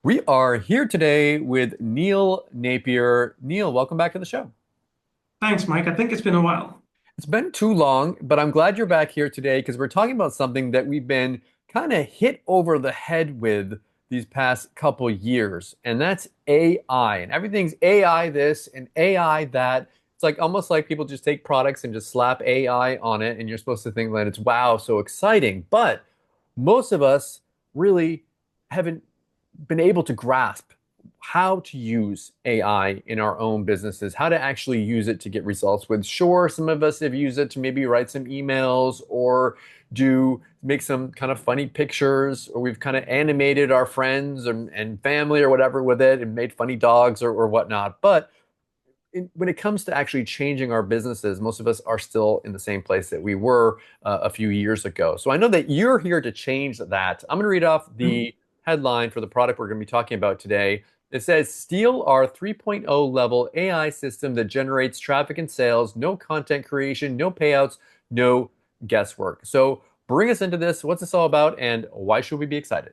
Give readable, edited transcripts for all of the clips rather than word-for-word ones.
We are here today with Neil Napier. Neil, welcome back to the show. Thanks, Mike. I think it's been a while. It's been too long, but I'm glad you're back here today because we're talking about something that we've been kind of hit over the head with these past couple years, and that's AI. And everything's AI this and AI that. It's like almost like people just take products and just slap AI on it, and you're supposed to think that it's wow, so exciting. But most of us really haven't been able to grasp how to use AI in our own businesses, how to actually use it to get results with. Sure, some of us have used it to maybe write some emails or do make some kind of funny pictures, or we've kind of animated our friends and family or whatever with it and made funny dogs or whatnot. But when it comes to actually changing our businesses, most of us are still in the same place that we were a few years ago. So I know that you're here to change that. I'm going to read off the headline for the product we're going to be talking about today. It says, Steal our 3.0 level AI system that generates traffic and sales, no content creation, no payouts, no guesswork. So bring us into this. What's this all about, and why should we be excited?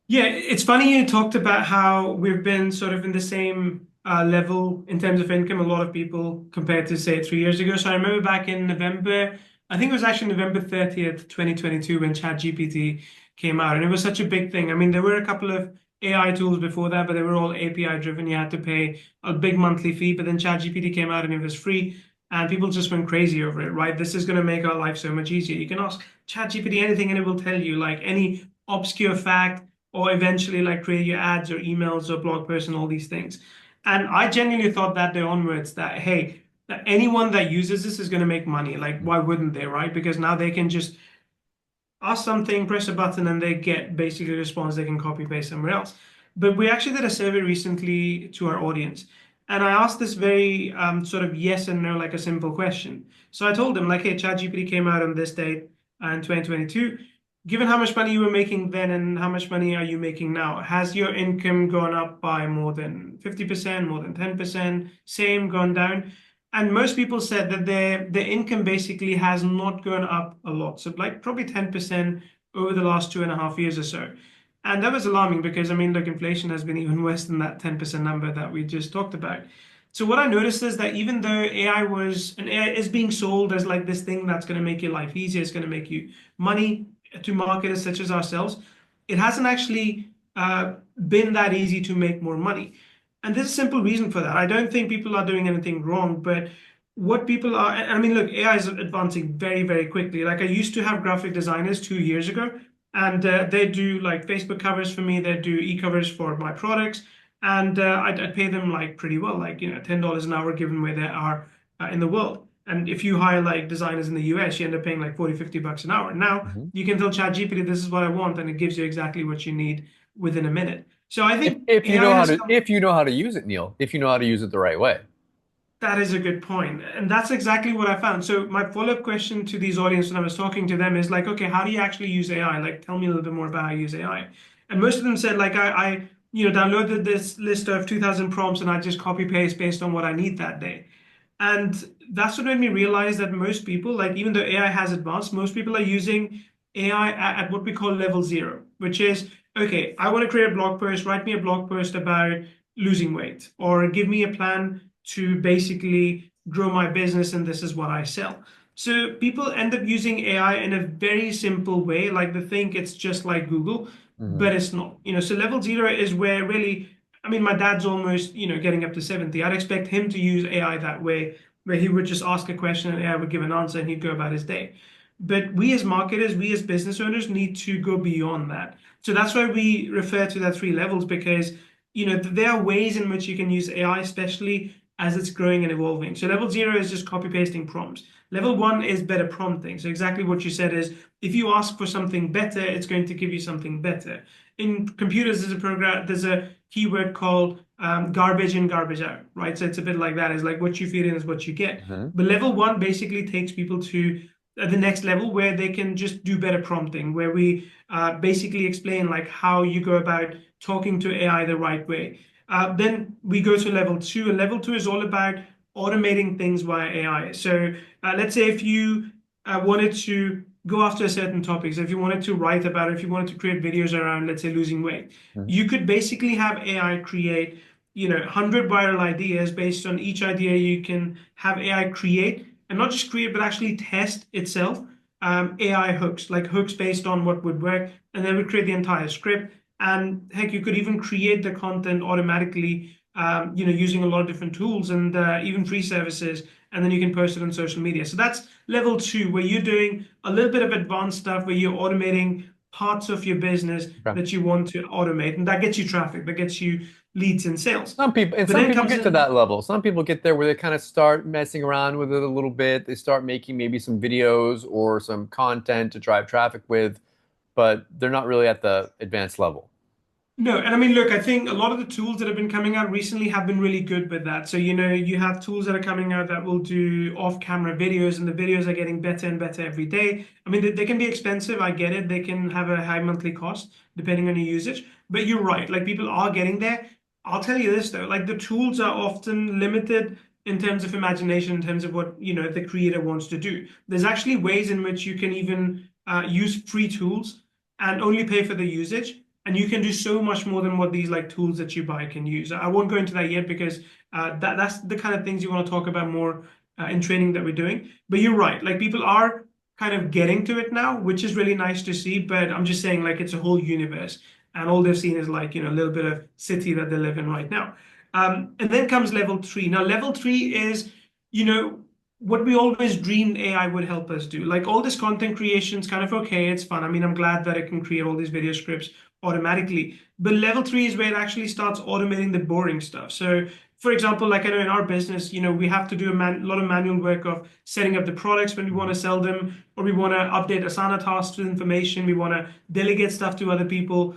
Yeah, it's funny you talked about how we've been sort of in the same level in terms of income, a lot of people compared to, say, 3 years ago. So I remember back in November, I think it was actually November 30th, 2022, when ChatGPT came out. And it was such a big thing. I mean, there were a couple of AI tools before that, but they were all API driven. You had to pay a big monthly fee. But then ChatGPT came out and it was free. And people just went crazy over it, right? This is going to make our life so much easier. You can ask ChatGPT anything and it will tell you, like any obscure fact or eventually like create your ads or emails or blog posts and all these things. And I genuinely thought that day onwards that, hey, that anyone that uses this is going to make money. Like, why wouldn't they, right? Because now they can just ask something, press a button, and they get basically a response they can copy paste somewhere else. But we actually did a survey recently to our audience. And I asked this very sort of yes and no, like a simple question. So I told them, like, hey, ChatGPT came out on this date in 2022. Given how much money you were making then and how much money are you making now, has your income gone up by more than 50%, more than 10%, same, gone down? And most people said that their income basically has not gone up a lot. So like probably 10% over the last 2.5 years or so. And that was alarming because I mean, look, inflation has been even worse than that 10% number that we just talked about. So what I noticed is that even though AI is being sold as like this thing that's going to make your life easier, it's going to make you money to marketers such as ourselves, it hasn't actually been that easy to make more money. And there's a simple reason for that. I don't think people are doing anything wrong, but what people are, I mean, look, AI is advancing very, very quickly. Like I used to have graphic designers 2 years ago, and they do like Facebook covers for me, they do e-covers for my products, and I'd pay them like pretty well, like, $10 an hour given where they are in the world. And if you hire like designers in the US, you end up paying like 40, $50 an hour. Now Mhm. you can tell ChatGPT, this is what I want, and it gives you exactly what you need within a minute. So I If think if you AI know how has to come. if you know how to use it, Neil, if you know how to use it the right way. That is a good point. And that's exactly what I found. So my follow-up question to these audience when I was talking to them is like, okay, how do you actually use AI? Like, tell me a little bit more about how you use AI. And most of them said, like, I downloaded this list of 2,000 prompts and I just copy paste based on what I need that day. And that's what made me realize that most people, like, even though AI has advanced, most people are using AI at what we call level zero, which is, okay, I want to create a blog post, write me a blog post about losing weight, or give me a plan to basically grow my business and this is what I sell. So people end up using AI in a very simple way, like they think it's just like Google, Mhm. but it's not. So level zero is where really, I mean, my dad's almost, getting up to 70. I'd expect him to use AI that way, where he would just ask a question and AI would give an answer and he'd go about his day. But we as marketers, we as business owners need to go beyond that. So that's why we refer to that three levels because there are ways in which you can use AI, especially as it's growing and evolving. So level zero is just copy pasting prompts. Level one is better prompting. So exactly what you said is if you ask for something better, it's going to give you something better. In computers, there's a keyword called garbage in, garbage out, right? So it's a bit like that. It's like what you feed in is what you get. Mhm. But level one basically takes people to the next level where they can just do better prompting, where we basically explain like how you go about talking to AI the right way. Then we go to level two, and level two is all about automating things via AI. So let's say if you wanted to go after a certain topic. So if you wanted to write about it, if you wanted to create videos around, let's say, losing weight, Mhm. you could basically have AI create, 100 viral ideas. Based on each idea, you can have AI create, and not just create, but actually test itself. AI hooks, like hooks based on what would work, and then we create the entire script. And heck, you could even create the content automatically, using a lot of different tools and even free services, and then you can post it on social media. So that's level two, where you're doing a little bit of advanced stuff, where you're automating parts of your business Okay. that you want to automate, and that gets you traffic, that gets you leads and sales. And But some then people comes get to in that level. Some people get there where they kind of start messing around with it a little bit. They start making maybe some videos or some content to drive traffic with, but they're not really at the advanced level. No, and I mean, look, I think a lot of the tools that have been coming out recently have been really good with that. So, you have tools that are coming out that will do off-camera videos, and the videos are getting better and better every day. I mean, they can be expensive, I get it. They can have a high monthly cost depending on your usage. But you're right, like people are getting there. I'll tell you this though, like the tools are often limited in terms of imagination, in terms of what, the creator wants to do. There's actually ways in which you can even use free tools and only pay for the usage, and you can do so much more than what these like tools that you buy can use. I won't go into that yet because that's the kind of things you want to talk about more in training that we're doing. But you're right, like people are kind of getting to it now, which is really nice to see. But I'm just saying, like it's a whole universe, and all they've seen is like a little bit of city that they live in right now. And then comes level three. Now, level three is, you know, what we always dreamed AI would help us do. Like all this content creation is kind of okay, it's fun. I mean, I'm glad that it can create all these video scripts automatically. But level three is where it actually starts automating the boring stuff. So, for example, like I know in our business, we have to do a lot of manual work of setting up the products when we want to sell them, or we want to update Asana tasks with information, we want to delegate stuff to other people.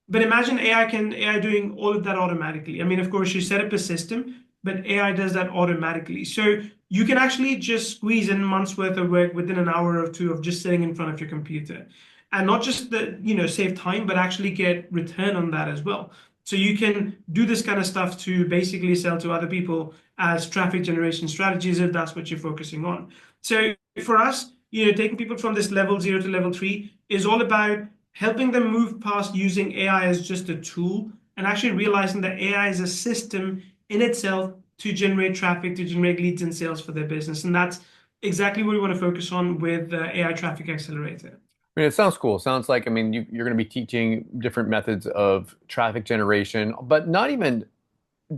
But imagine AI doing all of that automatically. I mean, of course, you set up a system, but AI does that automatically. So you can actually just squeeze in months worth of work within an hour or two of just sitting in front of your computer. And not just save time, but actually get return on that as well. So you can do this kind of stuff to basically sell to other people as traffic generation strategies if that's what you're focusing on. So for us, taking people from this level zero to level three is all about helping them move past using AI as just a tool and actually realizing that AI is a system in itself to generate traffic, to generate leads and sales for their business. And that's exactly what we want to focus on with the AI Traffic Accelerator. I mean, it sounds cool. Sounds like, I mean, you're going to be teaching different methods of traffic generation, but not even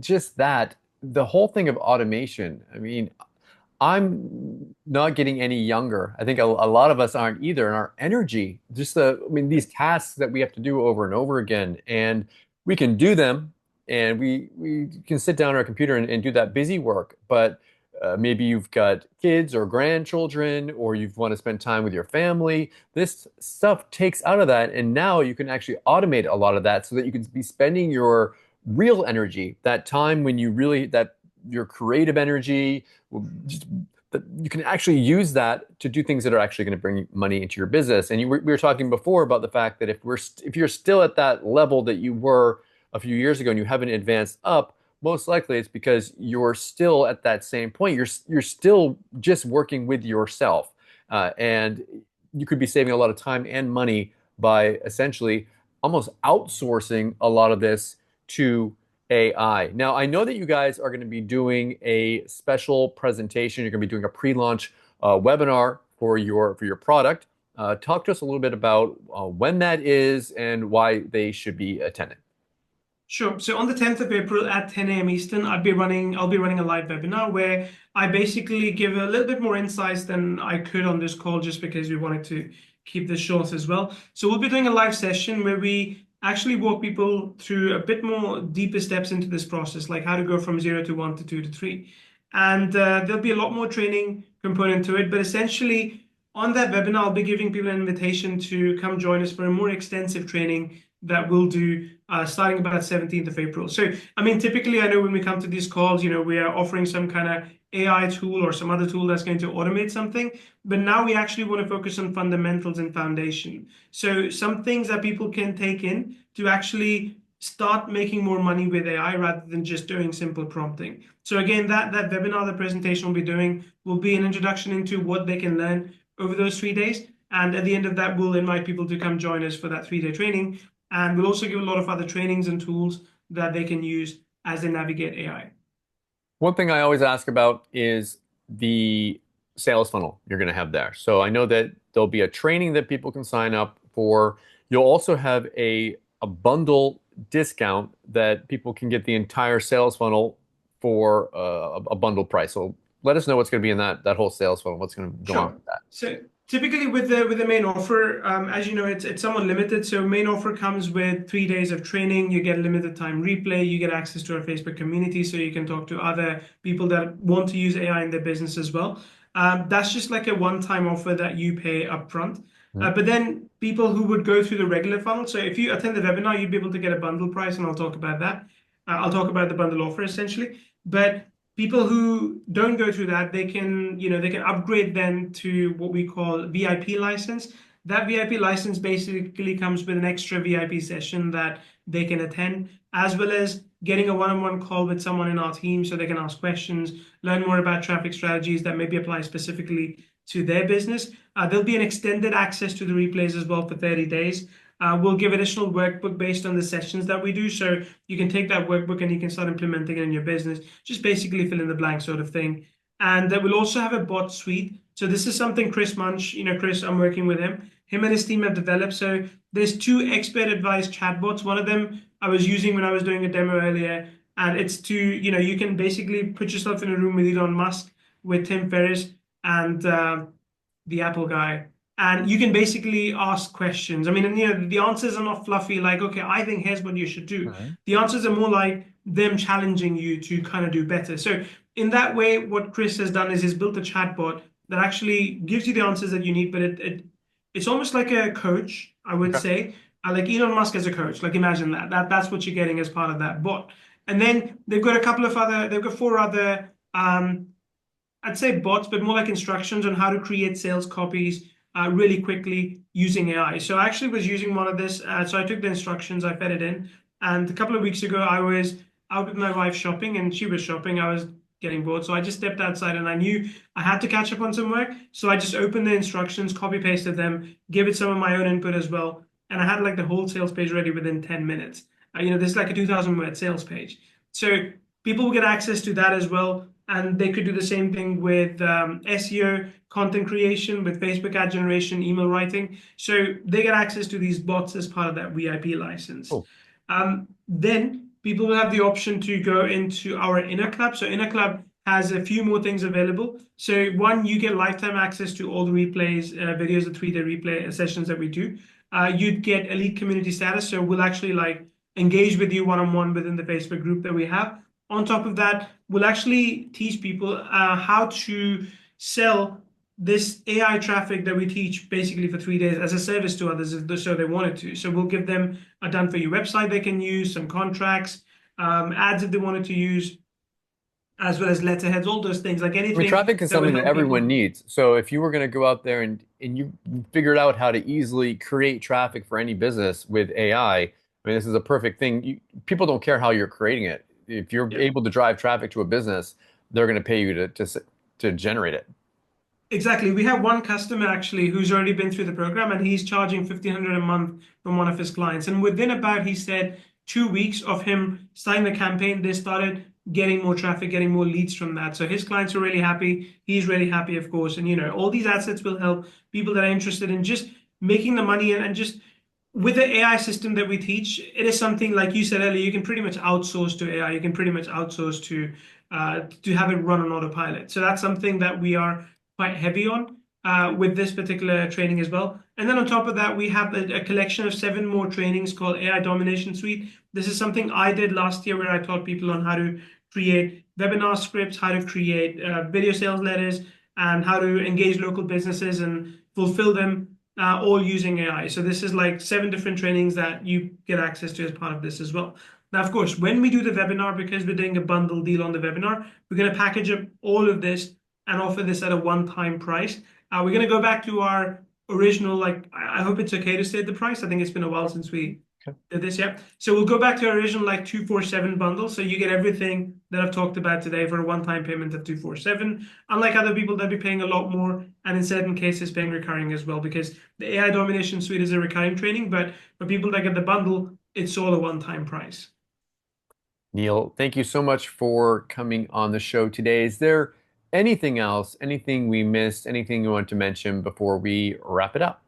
just that, the whole thing of automation. I mean, I'm not getting any younger. I think a lot of us aren't either. And our energy, I mean, these tasks that we have to do over and over again, and we can do them, and we can sit down on our computer and do that busy work. But maybe you've got kids or grandchildren, or you want to spend time with your family. This stuff takes out of that, and now you can actually automate a lot of that so that you can be spending your real energy, that time when you really that your creative energy just that you can actually use that to do things that are actually going to bring money into your business. And we were talking before about the fact that if you're still at that level that you were a few years ago and you haven't advanced up, most likely it's because you're still at that same point. You're still just working with yourself, and you could be saving a lot of time and money by essentially almost outsourcing a lot of this to AI. Now, I know that you guys are going to be doing a special presentation. You're going to be doing a pre-launch webinar for your product. Talk to us a little bit about when that is and why they should be attending. Sure. So on the 10th of April at 10 a.m. Eastern, I'll be running a live webinar where I basically give a little bit more insights than I could on this call just because we wanted to keep this short as well. So we'll be doing a live session where we actually walk people through a bit more deeper steps into this process, like how to go from zero to one to two to three. And there'll be a lot more training component to it, but essentially on that webinar, I'll be giving people an invitation to come join us for a more extensive training that we'll do starting about 17th of April. So, I mean, typically, I know when we come to these calls, we are offering some kind of AI tool or some other tool that's going to automate something. But now we actually want to focus on fundamentals and foundation. So, some things that people can take in to actually start making more money with AI rather than just doing simple prompting. So, again, that webinar, the presentation we'll be doing will be an introduction into what they can learn over those 3 days. And at the end of that, we'll invite people to come join us for that 3-day training. And we'll also give a lot of other trainings and tools that they can use as they navigate AI. One thing I always ask about is the sales funnel you're going to have there. So I know that there'll be a training that people can sign up for. You'll also have a bundle discount that people can get the entire sales funnel for a bundle price. So let us know what's going to be in that whole sales funnel. What's going to go on Sure. with that. So typically with the main offer, as you know, it's somewhat limited. So main offer comes with 3 days of training. You get limited time replay. You get access to our Facebook community, so you can talk to other people that want to use AI in their business as well. That's just like a one-time offer that you pay upfront. Mhm. But then people who would go through the regular funnel. So if you attend the webinar, you'd be able to get a bundle price, and I'll talk about that. I'll talk about the bundle offer essentially. But people who don't go through that, they can, they can upgrade then to what we call VIP license. That VIP license basically comes with an extra VIP session that they can attend, as well as getting a one-on-one call with someone in our team so they can ask questions, learn more about traffic strategies that maybe apply specifically to their business. There'll be an extended access to the replays as well for 30 days. We'll give additional workbook based on the sessions that we do. So you can take that workbook and you can start implementing it in your business. Just basically fill in the blank sort of thing. And we'll also have a bot suite. So this is something Chris Munch, Chris, I'm working with him. Him and his team have developed. So there's two expert advised chatbots. One of them I was using when I was doing a demo earlier. And it's to, you can basically put yourself in a room with Elon Musk, with Tim Ferriss, and the Apple guy, and you can basically ask questions. I mean, and the answers are not fluffy, like, okay, I think here's what you should do. Mhm. The answers are more like them challenging you to kind of do better. So in that way, what Chris has done is he's built a chatbot that actually gives you the answers that you need, but it's almost like a coach, I would Okay. say. Like Elon Musk as a coach. Like imagine that. That's what you're getting as part of that bot. And then they've got four other I'd say bots, but more like instructions on how to create sales copies really quickly using AI. So I actually was using one of this. So I took the instructions, I fed it in, and a couple of weeks ago I was out with my wife shopping, and she was shopping. I was getting bored, so I just stepped outside, and I knew I had to catch up on some work. So I just opened the instructions, copy pasted them, gave it some of my own input as well, and I had like the whole sales page ready within 10 minutes. This is like a 2,000 word sales page. So people will get access to that as well. And they could do the same thing with SEO, content creation, with Facebook ad generation, email writing. So they get access to these bots as part of that VIP license. Cool. Then people will have the option to go into our Inner Club. So Inner Club has a few more things available. So one, you get lifetime access to all the replays, videos, the 3-day replay sessions that we do. You'd get elite community status. So we'll actually like engage with you one-on-one within the Facebook group that we have. On top of that, we'll actually teach people how to sell this AI traffic that we teach basically for 3 days as a service to others if so they wanted to. So we'll give them a done for you website they can use, some contracts, ads if they wanted to use, as well as letterheads, all those things, like I mean, anything traffic is that would something that help everyone people. needs. So if you were going to go out there and you figured out how to easily create traffic for any business with AI, I mean, this is a perfect thing. People don't care how you're creating it. If you're Yeah. able to drive traffic to a business, they're going to pay you to generate it. Exactly. We have one customer actually who's already been through the program and he's charging 1,500 a month from one of his clients. And within about, he said, 2 weeks of him starting the campaign, they started getting more traffic, getting more leads from that. So his clients are really happy. He's really happy, of course. And all these assets will help people that are interested in just making the money and just with the AI system that we teach, it is something like you said earlier, you can pretty much outsource to AI. You can pretty much outsource to have it run on autopilot. So that's something that we are quite heavy on with this particular training as well. And then on top of that, we have a collection of 7 more trainings called AI Domination Suite. This is something I did last year where I taught people on how to create webinar scripts, how to create video sales letters, and how to engage local businesses and fulfill them all using AI. So this is like 7 different trainings that you get access to as part of this as well. Now, of course, when we do the webinar, because we're doing a bundle deal on the webinar, we're going to package up all of this and offer this at a one-time price. We're going to go back to our original, like, I hope it's okay to state the price. I think it's been a while since we This, yeah. So we'll go back to our original like 247 bundle. So you get everything that I've talked about today for a one-time payment of 247. Unlike other people, they'll be paying a lot more, and in certain cases paying recurring as well, because the AI domination suite is a recurring training, but for people that get the bundle, it's all a one-time price. Neil, thank you so much for coming on the show today. Is there anything else, anything we missed, anything you want to mention before we wrap it up?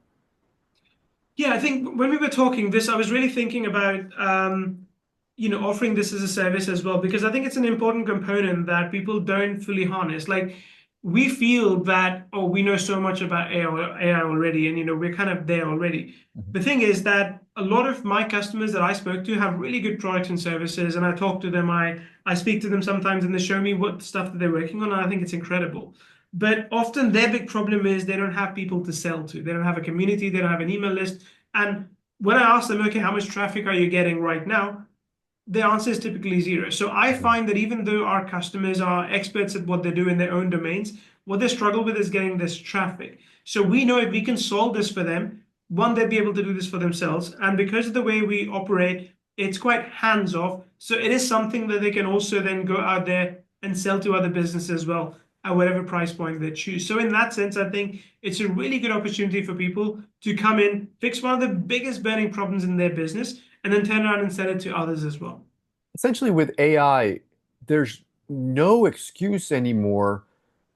Yeah, I think when we were talking this, I was really thinking about offering this as a service as well, because I think it's an important component that people don't fully harness. Like we feel that, oh, we know so much about AI already, and we're kind of there already. Mhm. The thing is that a lot of my customers that I spoke to have really good products and services, and I talk to them, I speak to them sometimes, and they show me what stuff that they're working on, and I think it's incredible. But often their big problem is they don't have people to sell to. They don't have a community, they don't have an email list. And when I ask them, okay, how much traffic are you getting right now? The answer is typically zero. So I Mhm. find that even though our customers are experts at what they do in their own domains, what they struggle with is getting this traffic. So we know if we can solve this for them, one, they'll be able to do this for themselves. And because of the way we operate, it's quite hands off. So it is something that they can also then go out there and sell to other businesses as well at whatever price point they choose. So in that sense, I think it's a really good opportunity for people to come in, fix one of the biggest burning problems in their business, and then turn around and sell it to others as well. Essentially, with AI, there's no excuse anymore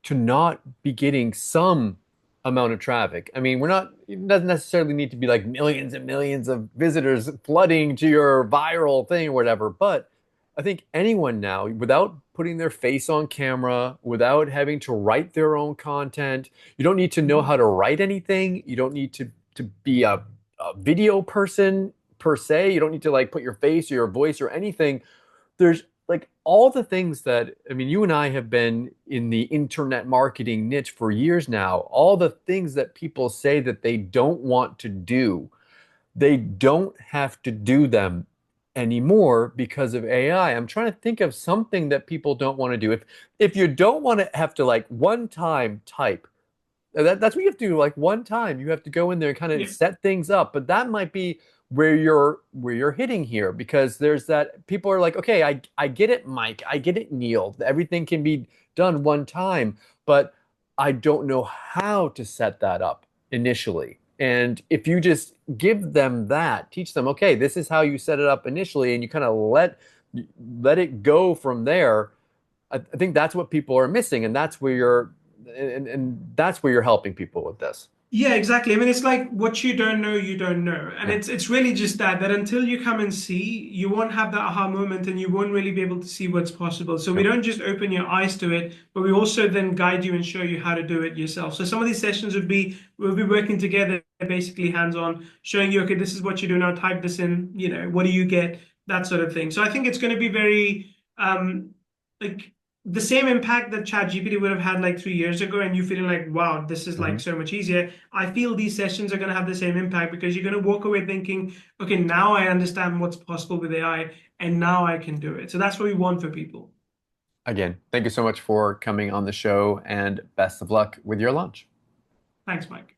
to not be getting some amount of traffic. I mean, it doesn't necessarily need to be like millions and millions of visitors flooding to your viral thing or whatever, but I think anyone now, without putting their face on camera, without having to write their own content, you don't need to know how Mhm. to write anything. You don't need to be a video person per se. You don't need to like put your face or your voice or anything. There's like all the things that, I mean, you and I have been in the internet marketing niche for years now. All the things that people say that they don't want to do, they don't have to do them anymore because of AI. I'm trying to think of something that people don't want to do. If you don't want to have to like one time type, that's what you have to do. Like one time, you have to go in there and kind of Yeah. set things up. But that might be where you're hitting here because there's that people are like, okay, I get it, Mike. I get it, Neil. Everything can be done one time, but I don't know how to set that up initially. And if you just give them that, teach them, okay, this is how you set it up initially, and you kind of let it go from there. I think that's what people are missing, and that's where you're helping people with this. Yeah, exactly. I mean, it's like what you don't know, you don't know. And Yeah, it's really just that until you come and see, you won't have that aha moment and you won't really be able to see what's possible. So we yep. don't just open your eyes to it, but we also then guide you and show you how to do it yourself. So some of these sessions we'll be working together, basically hands-on, showing you, okay, this is what you do now, type this in, what do you get, that sort of thing. So I think it's going to be very like the same impact that ChatGPT would have had like 3 years ago, and you feeling like, wow, this is like Mhm. so much easier. I feel these sessions are going to have the same impact because you're going to walk away thinking, okay, now I understand what's possible with AI, and now I can do it. So that's what we want for people. Again, thank you so much for coming on the show and best of luck with your launch. Thanks, Mike.